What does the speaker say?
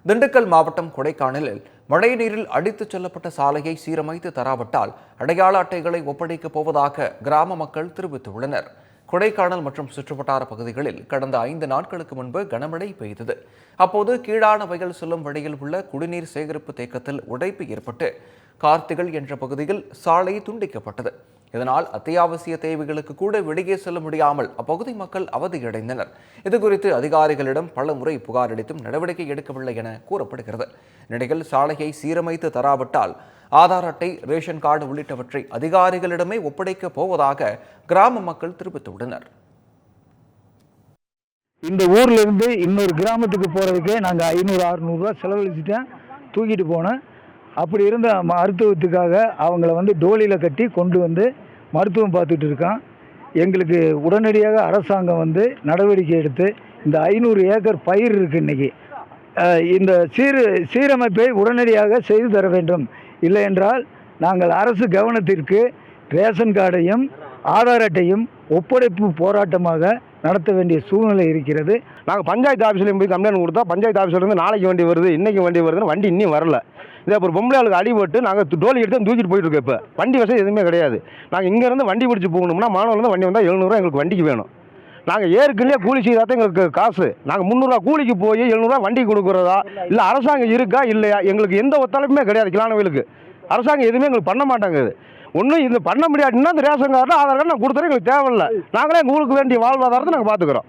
திண்டுக்கல் மாவட்டம் கொடைக்கானலில் மழைநீரில் அடித்துச் செல்லப்பட்ட சாலையை சீரமைத்து தராவிட்டால் அடையாள அட்டைகளை ஒப்படைக்கப் போவதாக கிராம மக்கள் தெரிவித்துள்ளனர். கொடைக்கானல் மற்றும் சுற்றுவட்டார பகுதிகளில் கடந்த 5 நாட்களுக்கு முன்பு கனமழை பெய்தது. அப்போது கீழான வயல் செல்லும் வழியில் உள்ள குடிநீர் சேகரிப்பு தேக்கத்தில் உடைப்பு ஏற்பட்டு கார்த்திகள் என்ற பகுதியில் சாலை துண்டிக்கப்பட்டது. இதனால் அத்தியாவசிய தேவைகளுக்கு கூட வெளியே செல்ல முடியாமல் அப்பகுதி மக்கள் அவதியடைந்தனர். இதுகுறித்து அதிகாரிகளிடம் பல முறை புகார் அளித்தும் நடவடிக்கை எடுக்கவில்லை என கூறப்படுகிறது. இந்நிலையில் சாலையை சீரமைத்து தராவிட்டால் ஆதார் அட்டை, ரேஷன் கார்டு உள்ளிட்டவற்றை அதிகாரிகளிடமே ஒப்படைக்கப் போவதாக கிராம மக்கள் தெரிவித்துள்ளனர். இந்த ஊர்ல இருந்து இன்னொரு கிராமத்துக்கு போறதுக்கே நாங்கள் 500-600 ரூபா செலவழிச்சுட்டேன் தூக்கிட்டு போனோம். அப்படி இருந்த மருத்துவத்துக்காக அவங்கள டோலியில் கட்டி கொண்டு வந்து மருத்துவம் பார்த்துட்டு இருக்கோம். எங்களுக்கு உடனடியாக அரசாங்கம் நடவடிக்கை எடுத்து இந்த 500 ஏக்கர் பயிர் இருக்கு இன்னைக்கு, இந்த சீரமைப்பை உடனடியாக செய்து தர வேண்டும். இல்லை என்றால் நாங்கள் அரசு கவனத்திற்கு ரேஷன் கார்டையும் ஆதார் அட்டையும் ஒப்படைப்பு போராட்டமாக நடத்த வேண்டிய சூழ்நிலை இருக்கிறது. நாங்கள் பஞ்சாயத்து ஆஃபீஸ்லையும் போய் கம்ப்ளைண்ட் கொடுத்தா பஞ்சாயத்து ஆஃபீஸ்லேருந்து நாளைக்கு வண்டி வருது, இன்றைக்கி வண்டி வருதுன்னு வண்டி இன்னும் வரல. இதே ஒரு பொம்பளைகளுக்கு அடிபட்டு நாங்கள் டோலி எடுத்து தூக்கிட்டு போயிட்டுருக்கோம். இப்போ வண்டி வசதி எதுவுமே கிடையாது. நாங்கள் இங்கேருந்து வண்டி பிடிச்சி போகணும்னா மாணவர்லேருந்து வண்டி வந்தால் 700 ரூபா எங்களுக்கு வண்டிக்கு வேணும். நாங்கள் ஏற்கனவே கூலி செய்தாதான் எங்களுக்கு காசு. நாங்கள் 300 ரூபா கூலிக்கு போய் 700 ரூபா வண்டி கொடுக்குறதா இல்லை அரசாங்கம் இருக்கா இல்லையா எங்களுக்கு எந்த ஒத்துழைப்புமே கிடையாது. கிளானவயலுக்கு அரசாங்கம் எதுவுமே எங்களுக்கு பண்ண மாட்டாங்க. ஒன்றும் இது பண்ண முடியாதுன்னா இந்த ரேஷன் கார்டு ஆதார் கார்டு நான் கொடுத்துறேன், எங்களுக்கு தேவையில்லை. நாங்களே உங்களுக்கு வேண்டிய வாழ்வாதாரத்தை நாங்கள் பார்த்துக்குறோம்.